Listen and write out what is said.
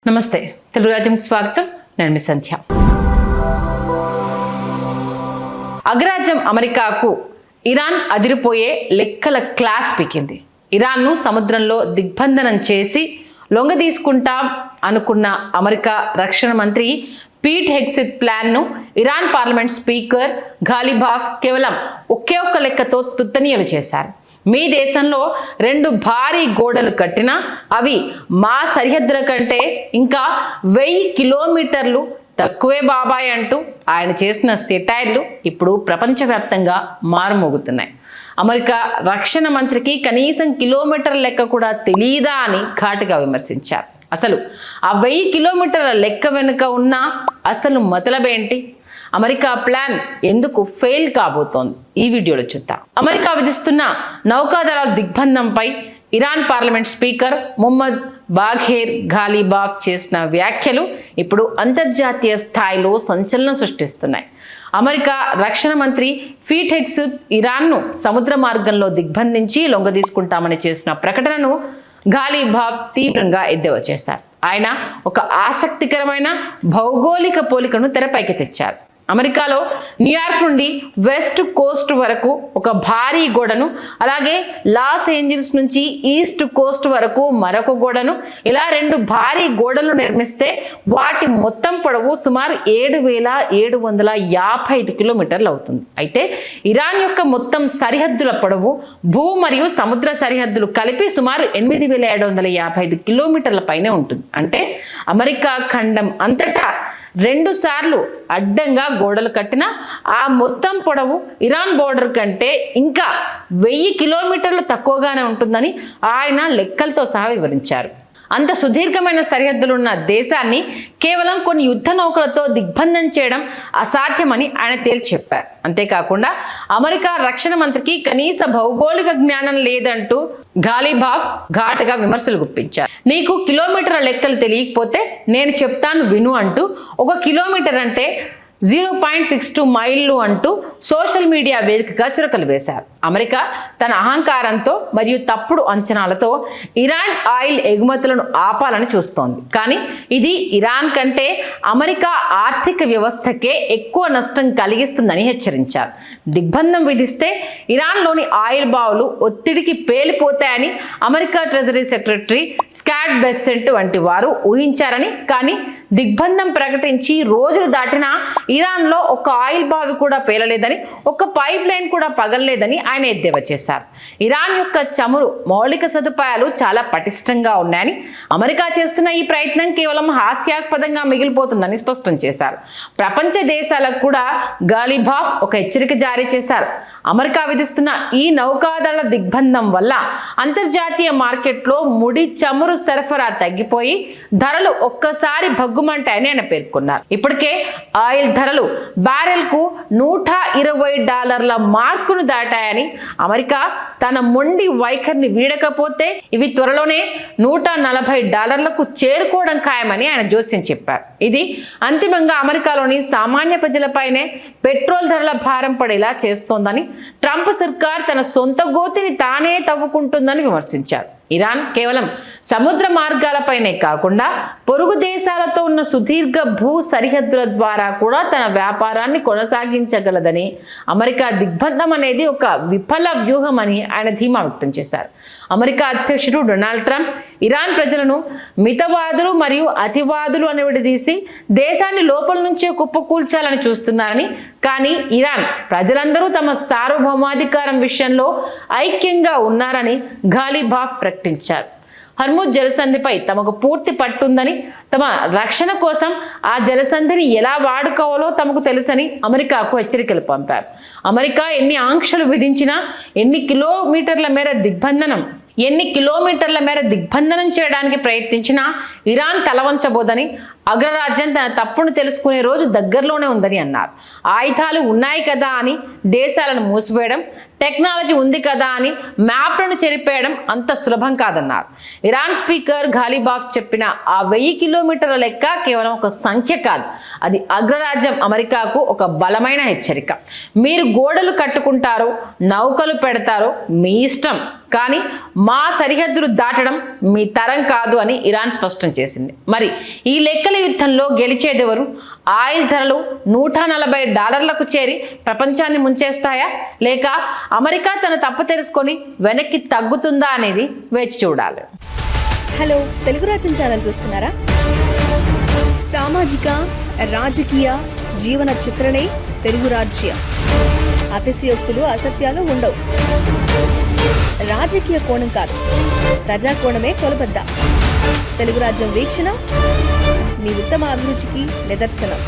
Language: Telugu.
నమస్తే తెలుగు రాజ్యంకి స్వాగతం. నేను మీ సంధ్య. అగ్రరాజ్యం అమెరికాకు ఇరాన్ అదిరిపోయే లెక్కల క్లాస్ పీకింది. ఇరాన్ను సముద్రంలో దిగ్బంధనం చేసి లొంగ తీసుకుంటాం అనుకున్న అమెరికా రక్షణ మంత్రి పీట్ హెగ్సెత్ ప్లాన్ను ఇరాన్ పార్లమెంట్ స్పీకర్ ఘాలిబాఫ్ కేవలం ఒకే ఒక్క లెక్కతో తుత్తనీయలు చేశారు. మీ దేశంలో 2 భారీ గోడలు కట్టినా అవి మా సరిహద్దుల కంటే ఇంకా 1000 కిలోమీటర్లు తక్కువే బాబాయ్ అంటూ ఆయన చేసిన సెటైర్లు ఇప్పుడు ప్రపంచవ్యాప్తంగా మారుమోగుతున్నాయి. అమెరికా రక్షణ మంత్రికి కనీసం కిలోమీటర్ల లెక్క కూడా తెలియదా అని ఘాటుగా విమర్శించారు. అసలు ఆ 1000 కిలోమీటర్ల లెక్క వెనుక ఉన్న అసలు మతలబేంటి? అమెరికా ప్లాన్ ఎందుకు ఫెయిల్ కాబోతోంది? ఈ వీడియోలో చూద్దాం. అమెరికా విధిస్తున్న నౌకాదళాల దిగ్బంధంపై Iran parliament speaker Muhammad Bagher Ghalibaf చేసిన వ్యాఖ్యలు ఇప్పుడు అంతర్జాతీయ స్థాయిలో సంచలనం సృష్టిస్తున్నాయి. అమెరికా రక్షణ మంత్రి పీట్ హెగ్సెత్ ఇరాన్ను సముద్ర మార్గంలో దిగ్బంధించి లొంగదీసుకుంటామని చేసిన ప్రకటనను ఘాలిబాఫ్ తీవ్రంగా ఎద్దేవా చేశారు. ఆయన ఒక ఆసక్తికరమైన భౌగోళిక పోలికను తెరపైకి తెచ్చారు. అమెరికాలో న్యూయార్క్ నుండి వెస్ట్ కోస్ట్ వరకు ఒక భారీ గోడను, అలాగే లాస్ ఏంజల్స్ నుంచి ఈస్ట్ కోస్ట్ వరకు మరొక గోడను, ఇలా 2 భారీ గోడలు నిర్మిస్తే వాటి మొత్తం పొడవు సుమారు 7755 కిలోమీటర్లు అవుతుంది. అయితే ఇరాన్ యొక్క మొత్తం సరిహద్దుల పొడవు భూ మరియు సముద్ర సరిహద్దులు కలిపి సుమారు 8755 కిలోమీటర్ల పైనే ఉంటుంది. అంటే అమెరికా ఖండం అంతటా 2 సార్లు అడ్డంగా గోడలు కట్టిన ఆ మొత్తం పొడవు ఇరాన్ బోర్డర్ కంటే ఇంకా 1000 కిలోమీటర్లు తక్కువగానే ఉంటుందని ఆయన లెక్కలతో సహా వివరించారు. అంత సుదీర్ఘమైన సరిహద్దులున్న దేశాన్ని కేవలం కొన్ని యుద్ధ నౌకలతో దిగ్బంధం చేయడం అసాధ్యమని ఆయన తేల్చి చెప్పారు. అంతేకాకుండా అమెరికా రక్షణ మంత్రికి కనీస భౌగోళిక జ్ఞానం లేదంటూ ఘాలిబాఫ్ ఘాటుగా విమర్శలు గుప్పించారు. నీకు కిలోమీటర్ల లెక్కలు తెలియకపోతే నేను చెప్తాను విను అంటూ, 1 కిలోమీటర్ అంటే 0.62 మైళ్ళు అంటూ సోషల్ మీడియా వేదికగా చురకలు వేశారు. అమెరికా తన అహంకారంతో మరియు తప్పుడు అంచనాలతో ఇరాన్ ఆయిల్ ఎగుమతులను ఆపాలని చూస్తోంది. కానీ ఇది ఇరాన్ కంటే అమెరికా ఆర్థిక వ్యవస్థకే ఎక్కువ నష్టం కలిగిస్తుందని హెచ్చరించారు. దిగ్బంధం విధిస్తే ఇరాన్లోని ఆయిల్ బావులు ఒత్తిడికి పేలిపోతాయని America treasury secretary Scott Bessent వంటి వారు ఊహించారని, కానీ దిగ్బంధం ప్రకటించి రోజులు దాటినా ఇరాన్లో ఒక ఆయిల్ బావి కూడా పేలలేదని, ఒక పైప్ లైన్ కూడా పగలలేదని ఆయన ఎద్దేవా చేశారు. ఇరాన్ యొక్క చమురు మౌలిక సదుపాయాలు చాలా పటిష్టంగా ఉన్నాయని, అమెరికా చేస్తున్న ఈ ప్రయత్నం కేవలం హాస్యాస్పదంగా మిగిలిపోతుందని స్పష్టం చేశారు. ప్రపంచ దేశాలకు కూడా ఘాలిబాఫ్ ఒక హెచ్చరిక జారీ చేశారు. అమెరికా విధిస్తున్న ఈ నౌకాదళ దిగ్బంధం వల్ల అంతర్జాతీయ మార్కెట్లో ముడి చమురు సరఫరా తగ్గిపోయి ధరలు ఒక్కసారి భగ్గుమంటాయని ఆయన పేర్కొన్నారు. ఇప్పటికే ఆయిల్ ధరలు బ్యారెల్కు $120 మార్కును దాటాయని, అమెరికా తన మొండి వైఖరిని వీడకపోతే ఇవి త్వరలోనే $140లకు చేరుకోవడం ఖాయమని ఆయన జోస్యం చెప్పారు. ఇది అంతిమంగా అమెరికాలోని సామాన్య ప్రజలపైనే పెట్రోల్ ధరల భారం పడేలా చేస్తోందని, ట్రంప్ సర్కార్ తన సొంత గోతిని తానే తవ్వుకుంటుందని విమర్శించారు. ఇరాన్ కేవలం సముద్ర మార్గాలపైనే కాకుండా పొరుగు దేశాలతో ఉన్న సుదీర్ఘ భూ సరిహద్దుల ద్వారా కూడా తన వ్యాపారాన్ని కొనసాగించగలదని, అమెరికా దిగ్బంధం అనేది ఒక విఫల వ్యూహం అని ఆయన ధీమా వ్యక్తం చేశారు. అమెరికా అధ్యక్షుడు డొనాల్డ్ ట్రంప్ ఇరాన్ ప్రజలను మితవాదులు మరియు అతివాదులు అని విడదీసి దేశాన్ని లోపల నుంచే కుప్పకూల్చాలని చూస్తున్నారని, కానీ ఇరాన్ ప్రజలందరూ తమ సార్వభౌమాధికారం విషయంలో ఐక్యంగా ఉన్నారని ఘాలిబాఫ్ ప్రకటించారు. హర్ముజ్ జలసంధిపై తమకు పూర్తి పట్టుందని, తమ రక్షణ కోసం ఆ జలసంధిని ఎలా వాడుకోవాలో తమకు తెలుసని అమెరికాకు హెచ్చరికలు పంపారు. అమెరికా ఎన్ని ఆంక్షలు విధించినా, ఎన్ని కిలోమీటర్ల మేర దిగ్బంధనం చేయడానికి ప్రయత్నించినా ఇరాన్ తలవంచబోదని, అగ్రరాజ్యం తన తప్పును తెలుసుకునే రోజు దగ్గరలోనే ఉందని అన్నారు. ఆయుధాలు ఉన్నాయి కదా అని దేశాలను మూసివేయడం, టెక్నాలజీ ఉంది కదా అని మ్యాప్లను చెరిపేయడం అంత సులభం కాదన్నారు. ఇరాన్ స్పీకర్ ఘాలిబాఫ్ చెప్పిన ఆ 1000 కిలోమీటర్ల లెక్క కేవలం ఒక సంఖ్య కాదు, అది అగ్రరాజ్యం అమెరికాకు ఒక బలమైన హెచ్చరిక. మీరు గోడలు కట్టుకుంటారో, నౌకలు పెడతారో మీ ఇష్టం, కానీ మా సరిహద్దులు దాటడం మీ తరం కాదు అని ఇరాన్ స్పష్టం చేసింది. మరి ఈ లెక్కల యుద్ధంలో గెలిచేదెవరు? ఆయిల్ ధరలు $140కు చేరి ప్రపంచాన్ని ముంచేస్తాయా, లేక అమెరికా తన తప్పు తెలుసుకొని వెనక్కి తగ్గుతుందా అనేది వేచి చూడాలి. హలో, తెలుగు రాజ్యం ఛానల్ చూస్తున్నారా? సామాజిక, రాజకీయ, జీవన చిత్రణే తెలుగు రాజ్యం. అతిశయోక్తులు, అసత్యాలు ఉండవు. రాజకీయ కోణం కాదు, ప్రజా కోణమే కొలబద్ద. తెలుగు రాజ్యం వీక్షణ మీ ఉత్తమ అభిరుచికి నిదర్శనం.